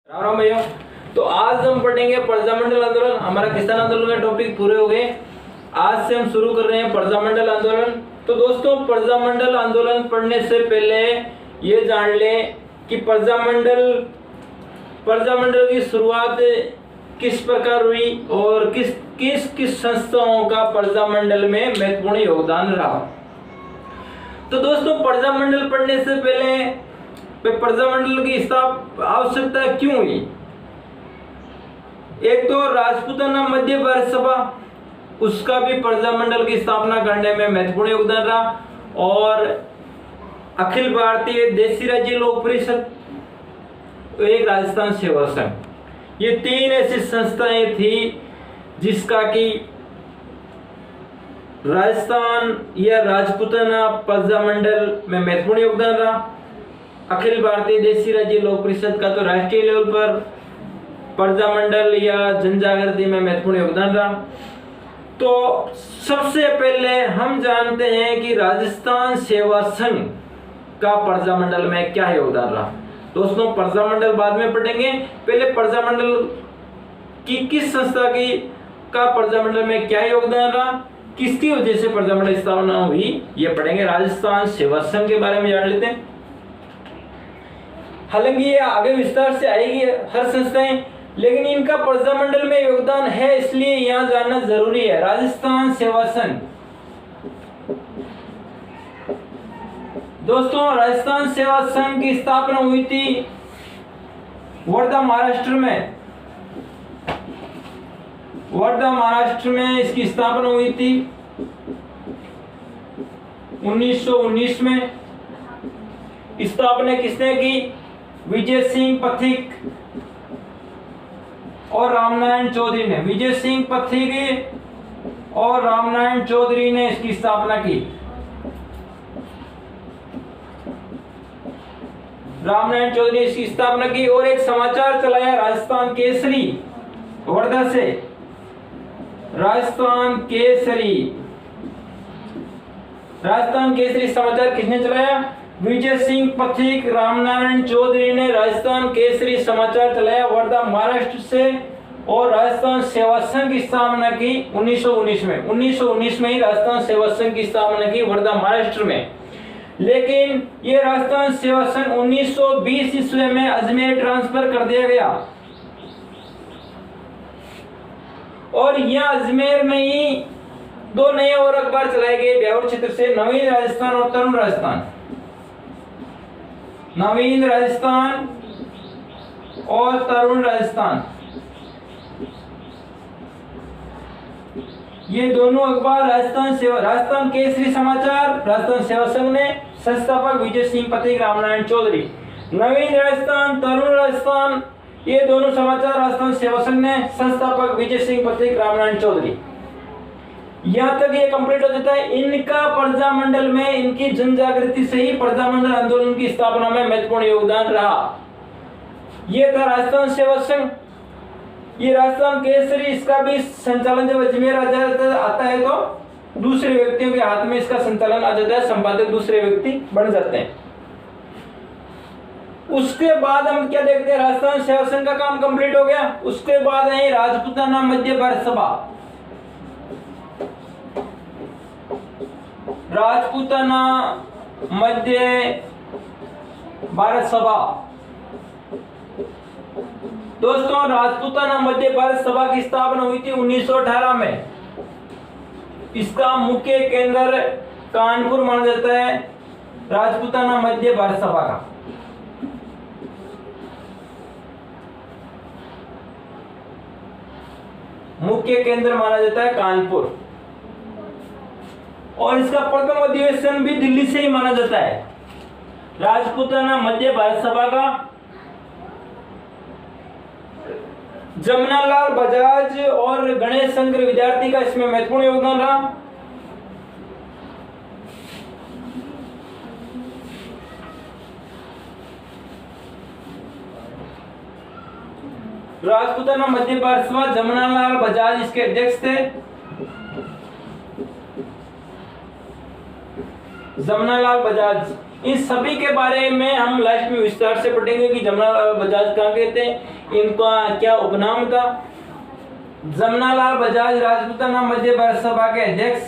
राम राम भैया। तो आज हम पढ़ेंगे प्रजामंडल आंदोलन। हमारा किसान आंदोलन के टॉपिक पूरे हो गए। आज से हम शुरू कर रहे हैं प्रजामंडल आंदोलन। तो दोस्तों, प्रजामंडल आंदोलन पढ़ने से पहले ये जान लें कि प्रजामंडल की शुरुआत किस प्रकार हुई और किस किस किस संस्थाओं का प्रजामंडल में महत्वपूर्ण योगदान रहा। तो दोस्तों, प्रजामंडल पढ़ने से पहले प्रजामंडल की आवश्यकता क्यों हुई? एक तो राजपूताना मध्य भारत सभा, उसका भी प्रजामंडल की स्थापना करने में महत्वपूर्ण योगदान रहा, और अखिल भारतीय देशी राज्य लोक परिषद, एक राजस्थान सेवा संघ, ये तीन ऐसी संस्थाएं थी जिसका कि राजस्थान या राजपूताना प्रजामंडल में महत्वपूर्ण योगदान रहा। अखिल भारतीय देशी राज्य लोक परिषद का तो राष्ट्रीय लेवल पर प्रजामंडल या जनजागृति में महत्वपूर्ण योगदान रहा। तो सबसे पहले हम जानते हैं कि राजस्थान सेवा संघ का प्रजामंडल में क्या योगदान रहा। दोस्तों, प्रजामंडल बाद में पढ़ेंगे, पहले प्रजामंडल की किस संस्था की का प्रजामंडल में क्या योगदान रहा, किसकी वजह से प्रजामंडल स्थापना हुई, ये पढ़ेंगे। राजस्थान सेवा संघ के बारे में जान लेते हैं। हालांकि ये आगे विस्तार से आएगी हर संस्थाएं, लेकिन इनका प्रजामंडल में योगदान है, इसलिए यहां जानना जरूरी है। राजस्थान सेवा संघ, दोस्तों, राजस्थान सेवा संघ की स्थापना हुई थी वर्धा महाराष्ट्र में। वर्धा महाराष्ट्र में इसकी स्थापना हुई थी 1919 में। स्थापना किसने की? विजय सिंह पथिक और रामनारायण चौधरी ने। विजय सिंह पथिक और रामनारायण चौधरी ने इसकी स्थापना की। रामनारायण चौधरी इसकी स्थापना की और एक समाचार चलाया राजस्थान केसरी, वर्धा से। राजस्थान केसरी समाचार किसने चलाया? विजय सिंह पथिक, रामनारायण चौधरी ने राजस्थान केसरी समाचार चलाया वर्धा महाराष्ट्र से, और राजस्थान सेवा संघ की स्थापना की 1919 में। 1919 में ही राजस्थान सेवा संघ की स्थापना की वर्धा महाराष्ट्र में। लेकिन ये राजस्थान सेवा संघ 1920 ईस्वी में अजमेर ट्रांसफर कर दिया गया, और यह अजमेर में ही दो नए और अखबार चलाए गए ब्यावर क्षेत्र से, नवीन राजस्थान और तरुण राजस्थान। नवीन राजस्थान और तरुण राजस्थान, ये दोनों अखबार राजस्थान केसरी समाचार राजस्थान सेवा संघ ने, संस्थापक विजय सिंह पथिक, रामनारायण चौधरी। नवीन राजस्थान, तरुण राजस्थान, ये दोनों समाचार राजस्थान सेवा संघ ने, संस्थापक विजय सिंह पथिक, रामनारायण चौधरी। यहाँ तक ये कंप्लीट हो जाता है। इनका प्रजामंडल में, इनकी जनजागृति से ही प्रजामंडल आंदोलन की स्थापना में महत्वपूर्ण योगदान रहा। ये था राजस्थान सेवा संघ। ये राजस्थान केसरी, इसका भी संचालन जब अजमेर आता है तो दूसरे व्यक्तियों के हाथ में इसका संचालन आ जाता है, संपादक दूसरे व्यक्ति बन जाते हैं। उसके बाद हम क्या देखते हैं? राजस्थान सेवा संघ का काम कंप्लीट हो गया। उसके बाद है राजपूताना मध्य भारत सभा। राजपूताना मध्य भारत सभा, दोस्तों, राजपूताना मध्य भारत सभा की स्थापना हुई थी 1918 में। इसका मुख्य केंद्र कानपुर माना जाता है। राजपूताना मध्य भारत सभा का मुख्य केंद्र माना जाता है कानपुर, और इसका प्रथम अधिवेशन भी दिल्ली से ही माना जाता है। राजपूताना मध्य भारत सभा का जमनालाल बजाज और गणेश शंकर विद्यार्थी का इसमें महत्वपूर्ण योगदान रहा। राजपूताना मध्य भारत सभा, जमनालाल बजाज इसके अध्यक्ष थे। जमनालाल बजाज, इस सभी के बारे में हम लास्ट में विस्तार से पढ़ेंगे कि जमनालाल बजाज कहाँ के थे, इनका क्या उपनाम था? जमनालाल बजाज राजपूताना मध्य भारत सभा के अध्यक्ष,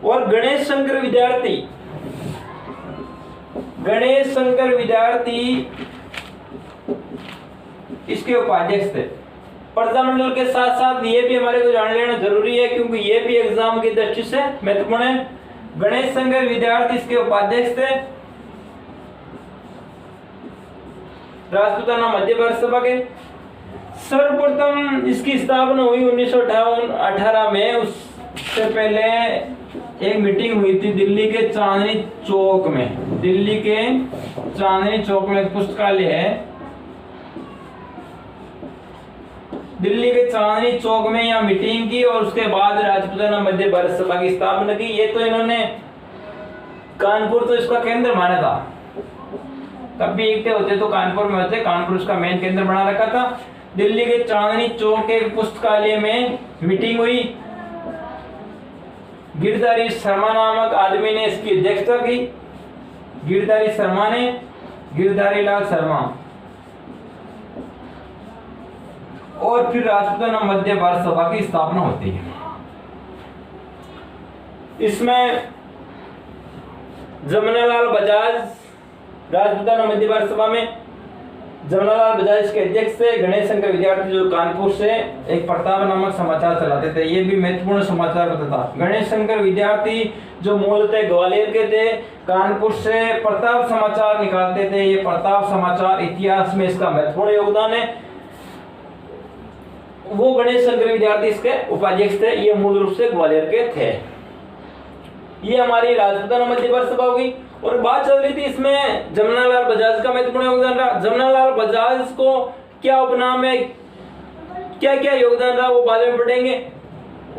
और गणेश शंकर विद्यार्थी इसके उपाध्यक्ष थे। प्रजामंडल के साथ साथ ये भी हमारे को जान लेना जरूरी है, क्योंकि ये भी एग्जाम की दृष्टि से महत्वपूर्ण है। गणेश शंकर विद्यार्थी इसके उपाध्यक्ष थे। राजपूताना मध्य भारत सभा के सर्वप्रथम इसकी स्थापना हुई 1918 में। उससे पहले एक मीटिंग हुई थी दिल्ली के चांदनी चौक में। दिल्ली के चांदनी चौक में एक पुस्तकालय है, दिल्ली के चांदनी चौक में यहाँ मीटिंग की और उसके बाद राजपूताना मध्य भारत सभा की स्थापना की। ये तो इन्होंने कानपुर तो इसका केंद्र माना था, कभी इकट्ठे होते तो कानपुर में होते, कानपुर उसका मेन केंद्र बना रखा था। दिल्ली के चांदनी चौक के पुस्तकालय में मीटिंग हुई। गिरधारी शर्मा नामक आदमी ने इसकी अध्यक्षता की। गिरधारी लाल शर्मा। और फिर राजपूताना मध्य भारत सभा की स्थापना होती है। इसमें जमनालाल बजाज राजपूताना मध्य भारत सभा में जमनालाल बजाज के अध्यक्ष थे। गणेश शंकर विद्यार्थी जो कानपुर से एक प्रताप नामक समाचार चलाते थे, ये भी महत्वपूर्ण समाचार पत्र था। गणेश शंकर विद्यार्थी जो मूलतः ग्वालियर के थे, कानपुर से प्रताप समाचार निकालते थे। ये प्रताप समाचार इतिहास में इसका महत्वपूर्ण योगदान है। वो गणेश शंकर विद्यार्थी इसके उपाध्यक्ष थे। ये मूल रूप से ग्वालियर के थे। ये हमारी राजपूताना मध्य भारत सभा होगी। और बात चल रही थी इसमें जमनालाल बजाज का महत्वपूर्ण योगदान रहा। जमनालाल बजाज को क्या उपनाम है, क्या क्या योगदान रहा, वो बाद में पढ़ेंगे।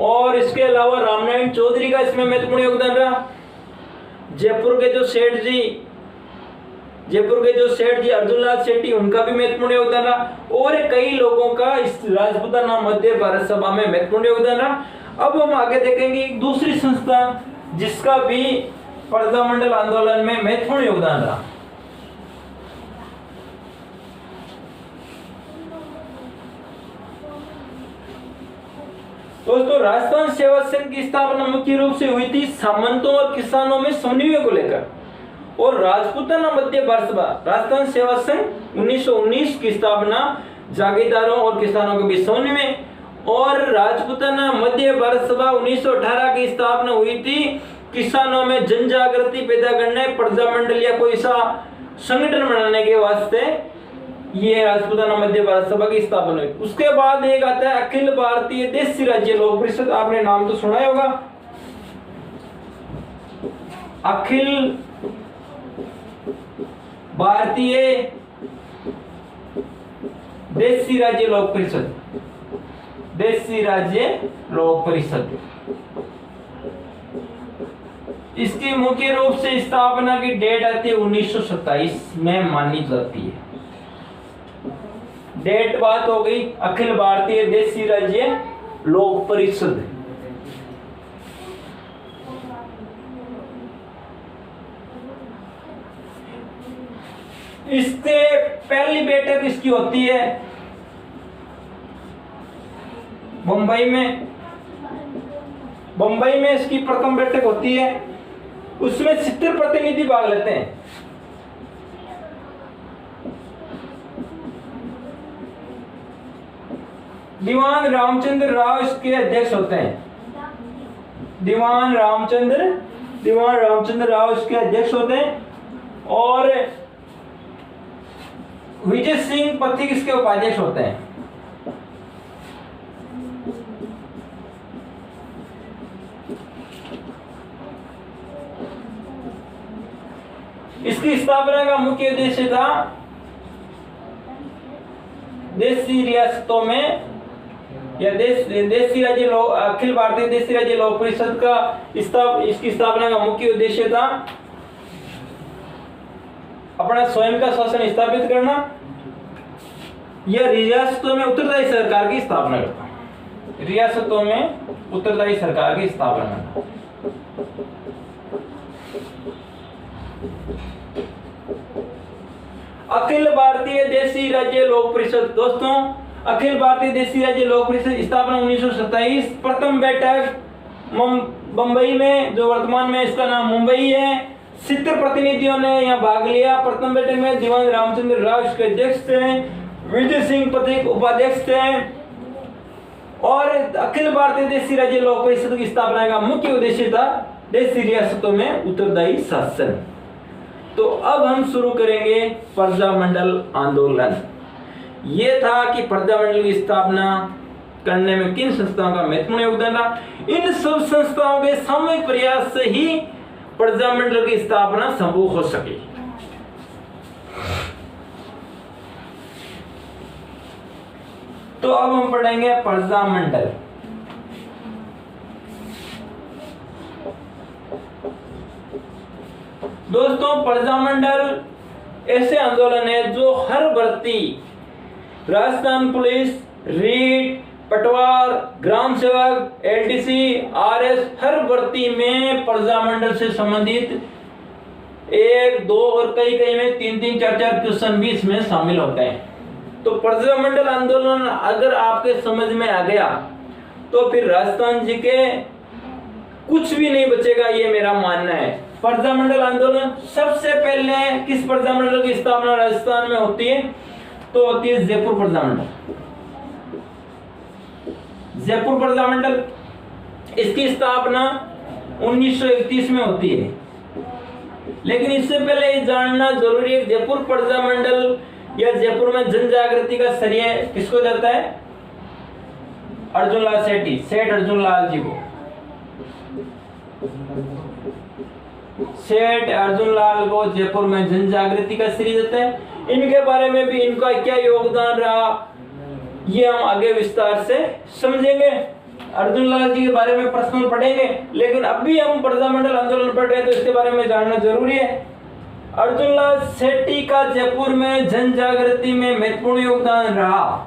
और इसके अलावा रामनारायण चौधरी का इसमें महत्वपूर्ण योगदान रहा। जयपुर के जो सेठ जी अर्जुनलाल शेट्टी, उनका भी महत्वपूर्ण योगदान रहा। और कई लोगों का इस राजपूताना मध्य भारत सभा में महत्वपूर्ण योगदान रहा। अब हम आगे देखेंगे एक दूसरी संस्था जिसका भी प्रजामंडल आंदोलन में महत्वपूर्ण योगदान रहा। दोस्तों, राजस्थान सेवा संघ की स्थापना मुख्य रूप से हुई थी सामंतों और किसानों में समन्वय को लेकर। और राजपूताना मध्य भारत सभा राजस्थान सेवा संघ 1919 की स्थापना जागीरदारों और किसानों के बीच समन्वय। और राजपूताना मध्य भारत सभा 1918 की स्थापना हुई थी किसानों में जन जागृति पैदा करने, प्रजामंडल या कोई सा संगठन बनाने के वास्ते ये राजपूताना मध्य भारत सभा की स्थापना हुई। उसके बाद एक आता है अखिल भारतीय देशी राज्य लोक परिषद। आपने नाम तो सुना ही होगा, अखिल भारतीय देशी राज्य लोक परिषद। देशी राज्य लोक परिषद इसकी मुख्य रूप से स्थापना की डेट आती है 1927 में मानी जाती है। डेट बात हो गई अखिल भारतीय देशी राज्य लोक परिषद। इससे पहली बैठक इसकी होती है मुंबई में। मुंबई में इसकी प्रथम बैठक होती है। उसमें 70 प्रतिनिधि भाग लेते हैं। दीवान रामचंद्र राव इसके अध्यक्ष होते हैं। दीवान रामचंद्र राव इसके अध्यक्ष होते हैं। और विजय सिंह पथिक इसके उपाध्यक्ष होते हैं। इसकी स्थापना का मुख्य उद्देश्य था देशी रियासतों में या देशी राज्य अखिल भारतीय देशी राज्य लोक परिषद का इसकी स्थापना का मुख्य उद्देश्य था अपना स्वयं का शासन स्थापित करना या रियासतों में उत्तरदायी सरकार की स्थापना करना। रियासतों में उत्तरदायी सरकार की स्थापना करना। अखिल भारतीय देशी राज्य लोक परिषद। दोस्तों, अखिल भारतीय देशी राज्य लोक परिषद स्थापना 1927। प्रथम बैठक बंबई में, जो वर्तमान में इसका नाम मुंबई है। 70 प्रतिनिधियों ने यहाँ भाग लिया। प्रथम बैठक में दीवान रामचंद्र राव इसके अध्यक्ष थे, विजय सिंह पथिक उपाध्यक्ष थे। और अखिल भारतीय देशी राज्य लोक परिषद की स्थापना का मुख्य उद्देश्य था देशी रियासतों में उत्तरदायी शासन। तो अब हम शुरू करेंगे प्रजामंडल आंदोलन। ये था कि प्रजामंडल की स्थापना करने में किन संस्थाओं का महत्वपूर्ण योगदान रहा। इन सब संस्थाओं के सामूहिक प्रयास से ही प्रजामंडल की स्थापना संभव हो सके। तो अब हम पढ़ेंगे प्रजामंडल। दोस्तों, प्रजामंडल ऐसे आंदोलन है जो हर भर्ती, राजस्थान पुलिस, रीट, पटवार, ग्राम सेवक, एलडीसी, आरएस, हर भर्ती में प्रजामंडल से संबंधित 1, 2 और कई में 3, 4 क्वेश्चन भी इसमें शामिल होते हैं। तो प्रजामंडल आंदोलन अगर आपके समझ में आ गया तो फिर राजस्थान जी के कुछ भी नहीं बचेगा, ये मेरा मानना है। प्रजामंडल आंदोलन सबसे पहले किस प्रजामंडल की स्थापना राजस्थान में होती है? तो होती है जयपुर प्रजामंडल। जयपुर प्रजामंडल, इसकी स्थापना 1931 में होती है। लेकिन इससे पहले ये जानना जरूरी है, जयपुर प्रजामंडल या जयपुर में जन जागृति का श्रेय किसको जाता है? अर्जुन लाल सेठी, सेठ अर्जुन लाल जी को। सेठ अर्जुन लाल को जयपुर में जन जागृति का श्रेय जाता है। इनके बारे में भी, इनका क्या योगदान रहा, ये हम आगे विस्तार से समझेंगे। अर्जुन लाल जी के बारे में प्रश्न पढ़ेंगे, लेकिन अभी हम प्रजामंडल आंदोलन पढ़ रहे हैं तो इसके बारे में जानना जरूरी है। अर्जुन लाल सेठी का जयपुर में जन जागृति में महत्वपूर्ण योगदान रहा।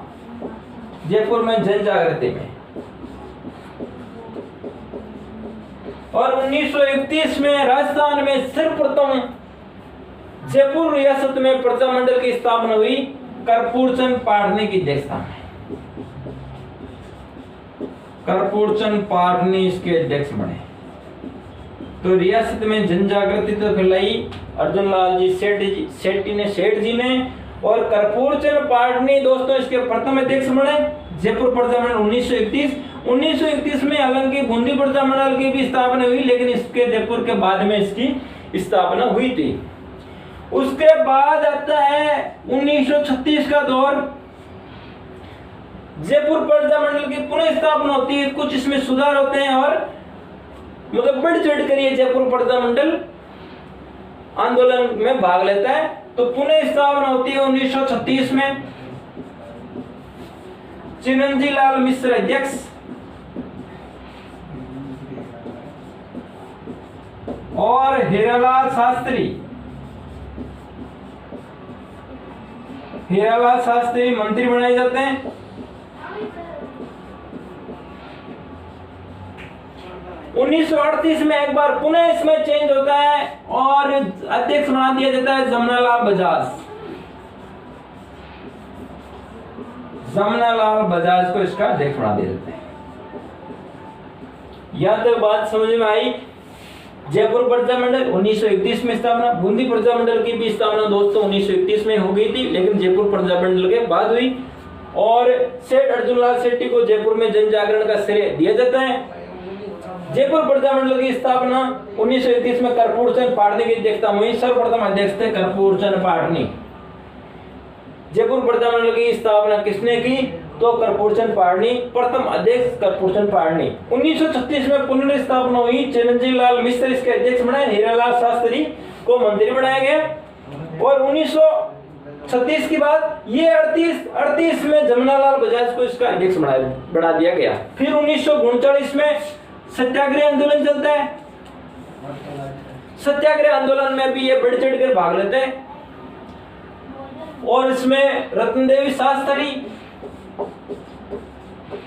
जयपुर में जन जागृति में, और 1931 में राजस्थान में सर्वप्रथम जयपुर रियासत में प्रजामंडल की स्थापना हुई कर्पूरचंद पाटनी की अध्यक्षता में। कर्पूरचंद पाटनी इसके अध्यक्ष बने। तो रियासत में जन जागृति तो फैलाई अर्जुन लाल जी सेठ जी ने, और कर्पूरचंद पाटनी दोस्तों इसके प्रथम अध्यक्ष बने। जयपुर प्रजामंडल 1931 में हालांकि बूंदी प्रजामंडल की भी स्थापना हुई, लेकिन इसके जयपुर के बाद में इसकी स्थापना हुई थी। उसके बाद आता है 1936 का दौर। जयपुर प्रजामंडल की पुनः स्थापना होती है, कुछ इसमें सुधार होते हैं और मतलब बढ़ चढ़ कर ये जयपुर प्रजामंडल आंदोलन में भाग लेता है। तो पुनः स्थापना होती है 1936 में। चिरंजी लाल मिश्र अध्यक्ष, और हीरालाल शास्त्री मंत्री बनाए जाते हैं। उन्नीस 1938 में एक बार पुनः इसमें चेंज होता है और अध्यक्ष बना दिया जाता है जमनालाल बजाज को इसका अध्यक्ष बना दिया जाता है। यहां तक बात समझ में आई। जयपुर प्रजामंडल 1931 में स्थापना। बूंदी प्रजामंडल की भी स्थापना दोस्तों 1931 में हो गई थी, लेकिन जयपुर प्रजामंडल के बाद हुई। और सेठ अर्जुन लाल सेठी को जयपुर में जन जागरण का श्रेय दिया जाता है। जयपुर प्रजामंडल की स्थापना 1931 में कर्पूरचंद पाटनी की अध्यक्षता में हुई। सर्वप्रथम अध्यक्ष थे कर्पूरचंद पाटनी। जयपुर प्रजामंडल की स्थापना किसने की? तो कर्पूरचंद पाटनी, प्रथम अध्यक्ष कर्पूरचंद पाटनी। 1936 में पुनर्स्थापना हुई। चिरंजी लाल मिश्र इसके अध्यक्ष बनाए। हीरालाल शास्त्री को मंत्री बनाया गया। और 1936 के बाद ये 38 में जमनालाल बजाज को इसका अध्यक्ष बना दिया गया। फिर 1939 में सत्याग्रह आंदोलन चलता है। सत्याग्रह आंदोलन में भी ये बढ़ चढ़ कर भाग लेते हैं और इसमें रत्नदेवी शास्त्री,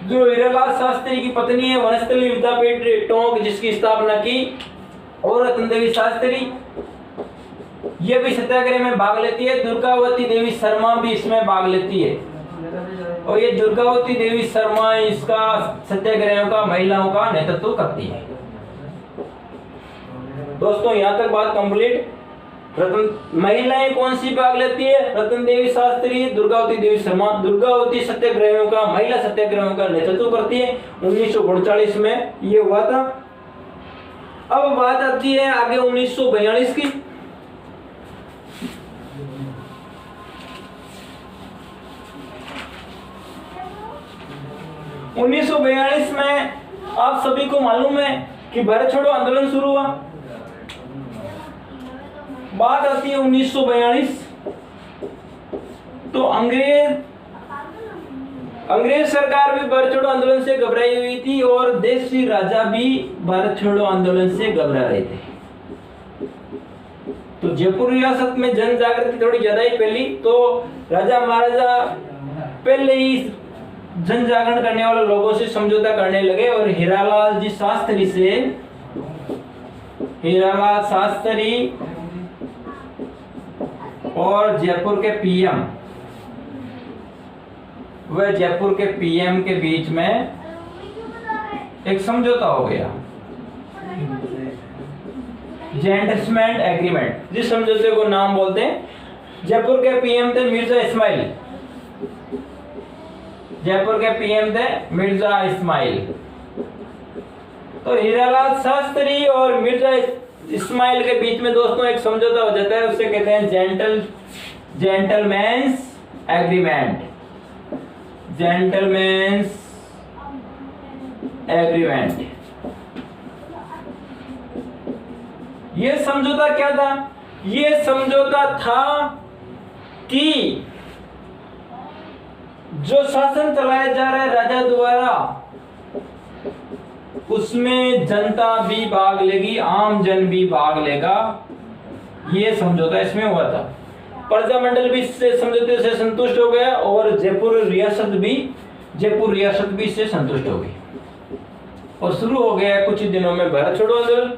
जो हीरालाल शास्त्री की पत्नी है, वनस्थली विद्यापीठ टोंक जिसकी स्थापना की, और रत्नदेवी शास्त्री ये भी सत्याग्रह में भाग लेती है। दुर्गावती देवी शर्मा भी इसमें भाग लेती है। और ये दुर्गावती देवी शर्मा इसका सत्याग्रह का महिलाओं का नेतृत्व करती है। दोस्तों यहाँ तक बात कंप्लीट। रत्न महिलाएं कौन सी भाग लेती है? रत्न देवी शास्त्री, दुर्गावती देवी शर्मा। दुर्गावती सत्याग्रहों का, महिला सत्याग्रहों का नेतृत्व करती है। 1939 में ये हुआ था। अब बात आती है आगे 1942 की। 1942 में आप सभी को मालूम है कि भारत छोड़ो आंदोलन शुरू हुआ। बात आती है 1942, तो अंग्रेज सरकार भी भारत छोड़ो आंदोलन से घबराई हुई थी और देशी राजा भी भारत छोड़ो आंदोलन से घबरा रहे थे। तो जयपुर रियासत में जन जागृति थोड़ी ज्यादा ही फैली। तो राजा महाराजा पहले ही जन जागरण करने वाले लोगों से समझौता करने लगे और हीरालाल शास्त्री और जयपुर के पीएम के बीच में एक समझौता हो गया, जेंटलमैन एग्रीमेंट। जिस समझौते को नाम बोलते हैं, जयपुर के पीएम थे मिर्जा इस्माइल। तो हीरालाल शास्त्री और मिर्जा इस्माइल के बीच में दोस्तों एक समझौता हो जाता है, उसे कहते हैं जेंटलमैन्स एग्रीमेंट। ये समझौता क्या था? ये समझौता था कि जो शासन चलाया जा रहा है राजा द्वारा, उसमें जनता भी भाग लेगी, आम जन भी भाग लेगा। ये समझौता इसमें हुआ था। प्रजामंडल भी इससे समझौते से संतुष्ट हो गया और जयपुर रियासत भी इससे संतुष्ट हो गई और शुरू हो गया कुछ ही दिनों में भारत छोड़ो आंदोलन।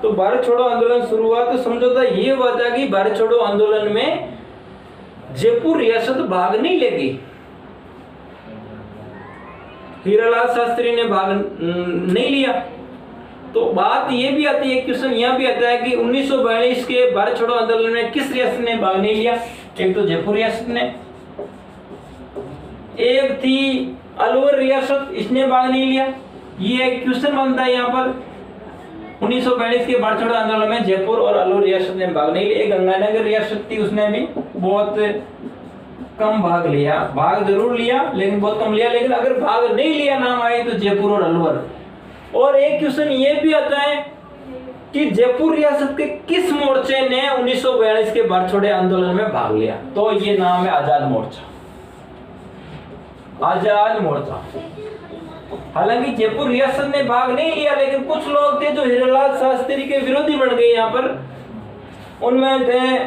तो भारत छोड़ो आंदोलन शुरू हुआ तो समझौता ये हुआ था कि भारत छोड़ो आंदोलन में जयपुर रियासत भाग नहीं लेगी। हीरालाल शास्त्री ने भाग नहीं लिया। तो बात ये भी आती है, क्वेश्चन यहाँ भी आता है कि 1942 के भारत छोड़ो आंदोलन में किस रियासत ने भाग नहीं लिया? एक तो जयपुर रियासत ने, एक थी अलवर रियासत, इसने भाग नहीं लिया। ये एक क्वेश्चन बनता है यहाँ पर। 1942 के भारत छोड़ो आंदोलन में जयपुर और अलवर रियासत ने भाग नहीं लिया। गंगानगर रियासत थी, उसने भी बहुत कम भाग लिया। भाग जरूर लिया लेकिन बहुत कम लिया। लेकिन अगर भाग नहीं लिया नाम आए तो जयपुर और अलवर। और एक क्वेश्चन ये भी आता है कि जयपुर रियासत के किस मोर्चे ने 1942 के भारत छोड़ो आंदोलन में भाग लिया? तो ये नाम है आजाद मोर्चा। हालांकि जयपुर रियासत ने भाग नहीं लिया, लेकिन कुछ लोग थे जो हीरालाल शास्त्री के विरोधी बन गए यहाँ पर। उनमें थे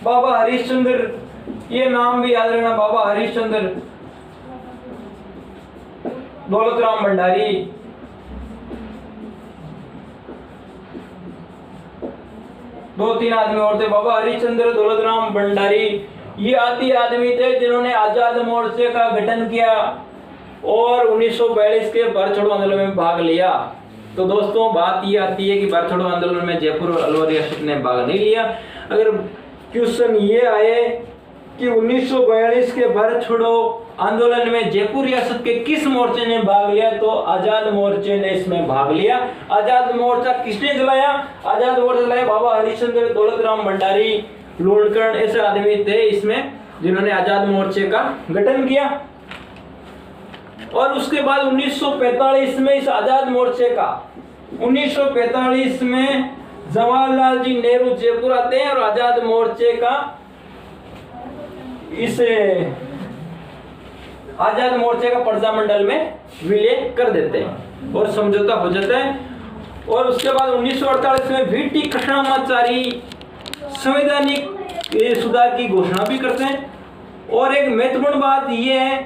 बाबा हरिश्चंद्र, ये नाम भी याद रखना, बाबा हरिश्चंद्र, दौलतराम भंडारी, दो तीन आदमी और थे, बाबा हरिश्चंद्र, दौलतराम भंडारी। ये आदमी थे जिन्होंने आजाद मोर्चे का गठन किया और 1942 के भारत छोड़ो आंदोलन में भाग लिया। तो दोस्तों बात ये आती है कि भारत छोड़ो आंदोलन में जयपुर और अलवर रियासत ने भाग नहीं लिया। अगर क्वेश्चन ये आए कि 1942 के भारत छोड़ो आंदोलन में जयपुर रियासत के किस मोर्चे ने भाग लिया, तो आजाद मोर्चे ने इसमें भाग लिया। आजाद मोर्चा किसने चलाया? आजाद मोर्चा चलाया बाबा हरिश्चंद्र, दौलतराम भंडारी, लोणकर्ण, ऐसे आदमी थे इसमें जिन्होंने आजाद मोर्चे का गठन किया। और उसके बाद 1945 में इस आजाद मोर्चे का 1945 में जवाहरलाल जी नेहरू जयपुर आते हैं और आजाद मोर्चे का आजाद मोर्चे का प्रजामंडल में विलय कर देते हैं और समझौता हो जाता है। और उसके बाद 1948 में वीटी कृष्णमाचारी संवैधानिक सुधार की घोषणा भी करते हैं। और एक महत्वपूर्ण बात यह है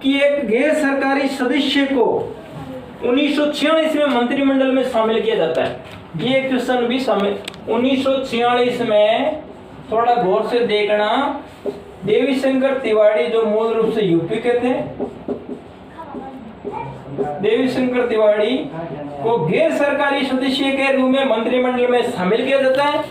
कि एक गैर सरकारी सदस्य को 1946 में मंत्रिमंडल में शामिल किया जाता है। ये क्वेश्चन भी 1946 में, थोड़ा गौर से देखना, देवीशंकर तिवारी जो मूल रूप से यूपी के थे, देवीशंकर तिवारी को गैर सरकारी सदस्य के रूप में मंत्रिमंडल में शामिल किया जाता है।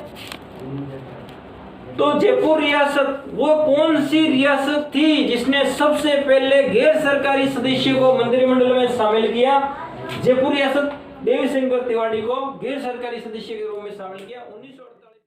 तो जयपुर रियासत वो कौन सी रियासत थी जिसने सबसे पहले गैर सरकारी सदस्य को मंत्रिमंडल में शामिल किया? जयपुर रियासत देवीशंकर तिवारी को गैर सरकारी सदस्य के रूप में शामिल किया 19